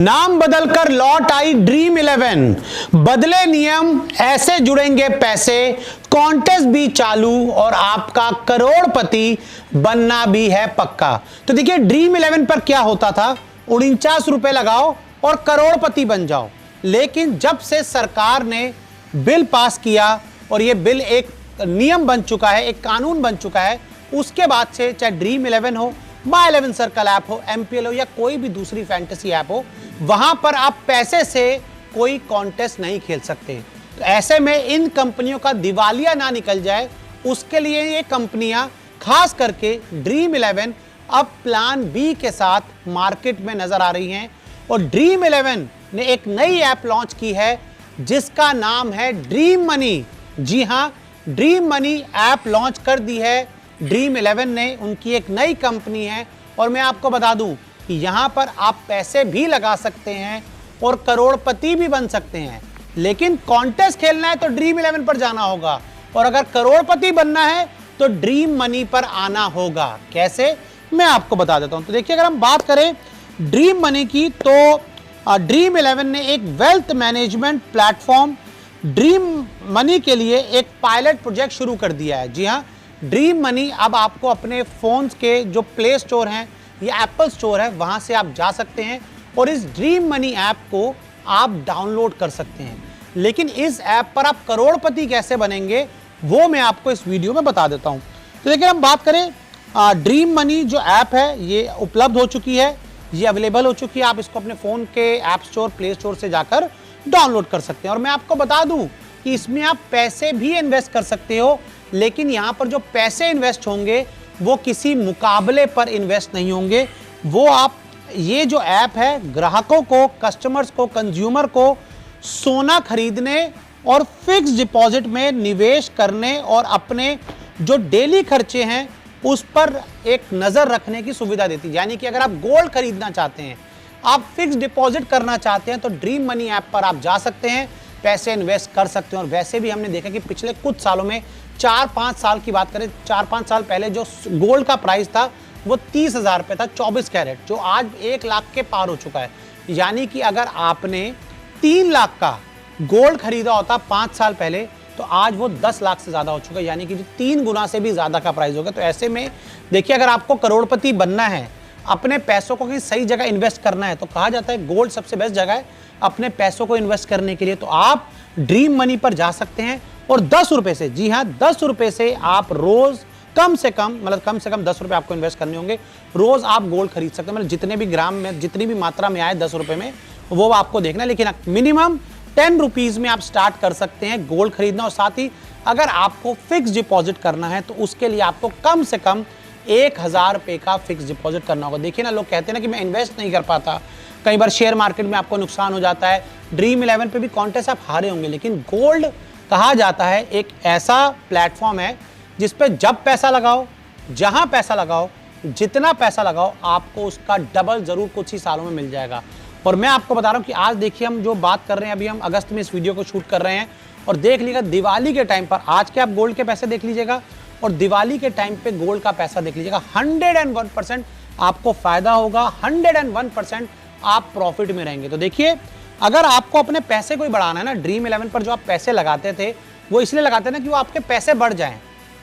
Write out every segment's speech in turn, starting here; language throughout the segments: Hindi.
नाम बदलकर लौट आई ड्रीम 11, बदले नियम ऐसे जुड़ेंगे पैसे, कॉन्टेस्ट भी चालू और आपका करोड़पति बनना भी है पक्का। तो देखिए ड्रीम 11 पर क्या होता था, 49 रुपए लगाओ और करोड़पति बन जाओ। लेकिन जब से सरकार ने बिल पास किया और ये बिल एक नियम बन चुका है, एक कानून बन चुका है, उसके बाद से चाहे ड्रीम 11 हो, माई 11 सर्कल ऐप हो, MPL हो या कोई भी दूसरी फैंटेसी ऐप हो, वहां पर आप पैसे से कोई कॉन्टेस्ट नहीं खेल सकते। तो ऐसे में इन कंपनियों का दिवालिया ना निकल जाए, उसके लिए ये कंपनियां खास करके ड्रीम 11 अब प्लान बी के साथ मार्केट में नजर आ रही हैं। और ड्रीम 11 ने एक नई ऐप लॉन्च की है जिसका नाम है ड्रीम मनी। जी हां, ड्रीम मनी ऐप लॉन्च कर दी है ड्रीम 11 ने, उनकी एक नई कंपनी है। और मैं आपको बता दूं कि यहां पर आप पैसे भी लगा सकते हैं और करोड़पति भी बन सकते हैं। लेकिन कॉन्टेस्ट खेलना है तो ड्रीम 11 पर जाना होगा, और अगर करोड़पति बनना है तो ड्रीम मनी पर आना होगा। कैसे, मैं आपको बता देता हूं। तो देखिए, अगर हम बात करें ड्रीम मनी की, तो ड्रीम 11 ने एक wealth management platform dream money के लिए एक पायलट प्रोजेक्ट शुरू कर दिया है। जी हां, ड्रीम मनी अब आपको अपने फोन्स के जो प्ले स्टोर हैं या एप्पल स्टोर है, वहां से आप जा सकते हैं और इस ड्रीम मनी ऐप को आप डाउनलोड कर सकते हैं। लेकिन इस ऐप पर आप करोड़पति कैसे बनेंगे वो मैं आपको इस वीडियो में बता देता हूं। तो देखिए, हम बात करें ड्रीम मनी जो ऐप है, ये उपलब्ध हो चुकी है, ये अवेलेबल हो चुकी है। आप इसको अपने फोन के ऐप स्टोर, प्ले स्टोर से जाकर डाउनलोड कर सकते हैं। और मैं आपको बता दूं कि इसमें आप पैसे भी इन्वेस्ट कर सकते हो, लेकिन यहां पर जो पैसे इन्वेस्ट होंगे वो किसी मुकाबले पर इन्वेस्ट नहीं होंगे। वो आप, ये जो ऐप है ग्राहकों को, कस्टमर्स को, कंज्यूमर को सोना खरीदने और फिक्स डिपॉजिट में निवेश करने और अपने जो डेली खर्चे हैं उस पर एक नज़र रखने की सुविधा देती है। यानी कि अगर आप गोल्ड खरीदना चाहते हैं, आप फिक्स डिपॉजिट करना चाहते हैं, तो ड्रीम मनी ऐप पर आप जा सकते हैं, पैसे इन्वेस्ट कर सकते हैं। और वैसे भी हमने देखा कि पिछले कुछ सालों में, 4-5 साल की बात करें, 4-5 साल पहले जो गोल्ड का प्राइस था वो 30,000 रुपये था 24 कैरेट, जो आज 1 लाख के पार हो चुका है। यानी कि अगर आपने 3 लाख का गोल्ड खरीदा होता 5 साल पहले, तो आज वो 10 लाख से ज़्यादा हो चुका है, यानी कि 3 गुना से भी ज़्यादा का प्राइस होगा। तो ऐसे में देखिए, अगर आपको करोड़पति बनना है, अपने पैसों को कहीं सही जगह इन्वेस्ट करना है, तो कहा जाता है गोल्ड सबसे बेस्ट जगह है अपने पैसों को इन्वेस्ट करने के लिए। तो आप ड्रीम मनी पर जा सकते हैं और 10 रुपए से, जी हाँ 10 रुपए से आप रोज कम से कम 10 रुपए आपको इन्वेस्ट करने होंगे। रोज आप गोल्ड खरीद सकते हैं, मतलब जितने भी ग्राम में, जितनी भी मात्रा में आए 10 रुपए में, वो आपको देखना है। लेकिन मिनिमम 10 रुपीज में आप स्टार्ट कर सकते हैं गोल्ड खरीदना। और साथ ही अगर आपको फिक्स डिपॉजिट करना है तो उसके लिए आपको कम से कम 1,000 रुपए का फिक्स डिपॉजिट करना होगा। देखिए ना, लोग कहते हैं ना कि मैं इन्वेस्ट नहीं कर पाता, कई बार शेयर मार्केट में आपको नुकसान हो जाता है। ड्रीम 11 पे भी कॉन्टेस्ट आप हारे होंगे, लेकिन गोल्ड कहा जाता है एक ऐसा प्लेटफॉर्म है जिस पे जब पैसा लगाओ, जहां पैसा लगाओ, जितना पैसा लगाओ, आपको उसका डबल जरूर कुछ ही सालों में मिल जाएगा। और मैं आपको बता रहा हूं कि आज देखिए, हम जो बात कर रहे हैं, अभी हम अगस्त में इस वीडियो को शूट कर रहे हैं, और देख लीजिएगा दिवाली के टाइम पर, आज के आप गोल्ड के पैसे देख लीजिएगा और दिवाली के टाइम पे गोल्ड का पैसा देख लीजिएगा, 101% आपको फायदा होगा, 101% आप प्रॉफिट में रहेंगे। तो देखिए, अगर आपको अपने पैसे को ही बढ़ाना है ना, ड्रीम 11 पर जो आप पैसे लगाते थे वो इसलिए लगाते हैं ना कि वो आपके पैसे बढ़ जाएं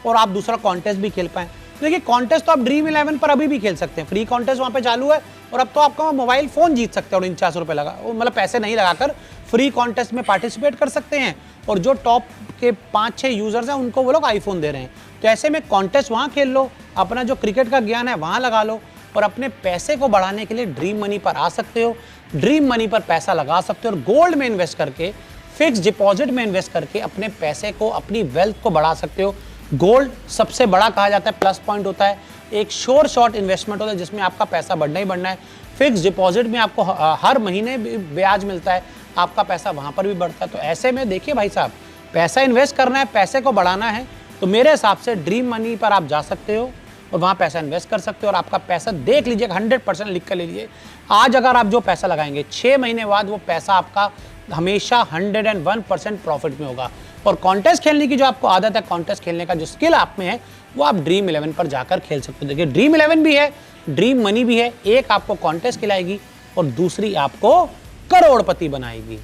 और आप दूसरा कॉन्टेस्ट भी खेल पाएं। तो देखिए, कॉन्टेस्ट तो आप ड्रीम 11 पर अभी भी खेल सकते हैं, फ्री कॉन्टेस्ट वहाँ पे चालू है। और अब तो आपका मोबाइल फोन जीत सकते हैं, और 49 रुपये लगा, मतलब पैसे नहीं लगाकर फ्री कॉन्टेस्ट में पार्टिसिपेट कर सकते हैं। और जो टॉप के 5-6 यूजर्स हैं उनको वो लोग आईफोन दे रहे हैं। तो ऐसे में कॉन्टेस्ट वहाँ खेल लो, अपना जो क्रिकेट का ज्ञान है वहाँ लगा लो, और अपने पैसे को बढ़ाने के लिए ड्रीम मनी पर आ सकते हो, ड्रीम मनी पर पैसा लगा सकते हो, और गोल्ड में इन्वेस्ट करके, फिक्स डिपॉजिट में इन्वेस्ट करके अपने पैसे को, अपनी वेल्थ को बढ़ा सकते हो। गोल्ड सबसे बड़ा कहा जाता है प्लस पॉइंट होता है, एक श्योर शॉर्ट इन्वेस्टमेंट होता है जिसमें आपका पैसा बढ़ना ही बढ़ना है। फिक्स डिपॉजिट में आपको हर महीने ब्याज मिलता है, आपका पैसा वहाँ पर भी बढ़ता है। तो ऐसे में देखिए भाई साहब, पैसा इन्वेस्ट करना है, पैसे को बढ़ाना है, तो मेरे हिसाब से ड्रीम मनी पर आप जा सकते हो और वहाँ पैसा इन्वेस्ट कर सकते हो। और आपका पैसा देख लीजिए, 100% लिख कर लीजिए, आज अगर आप जो पैसा लगाएंगे 6 महीने बाद वो पैसा आपका हमेशा 101% प्रॉफिट में होगा। और कॉन्टेस्ट खेलने की जो आपको आदत है, कॉन्टेस्ट खेलने का जो स्किल आप में है, वो आप ड्रीम 11 पर जाकर खेल सकते हो। देखिए, ड्रीम 11 भी है, ड्रीम मनी भी है, एक आपको कॉन्टेस्ट खिलाएगी, और दूसरी आपको करोड़पति बनाएगी।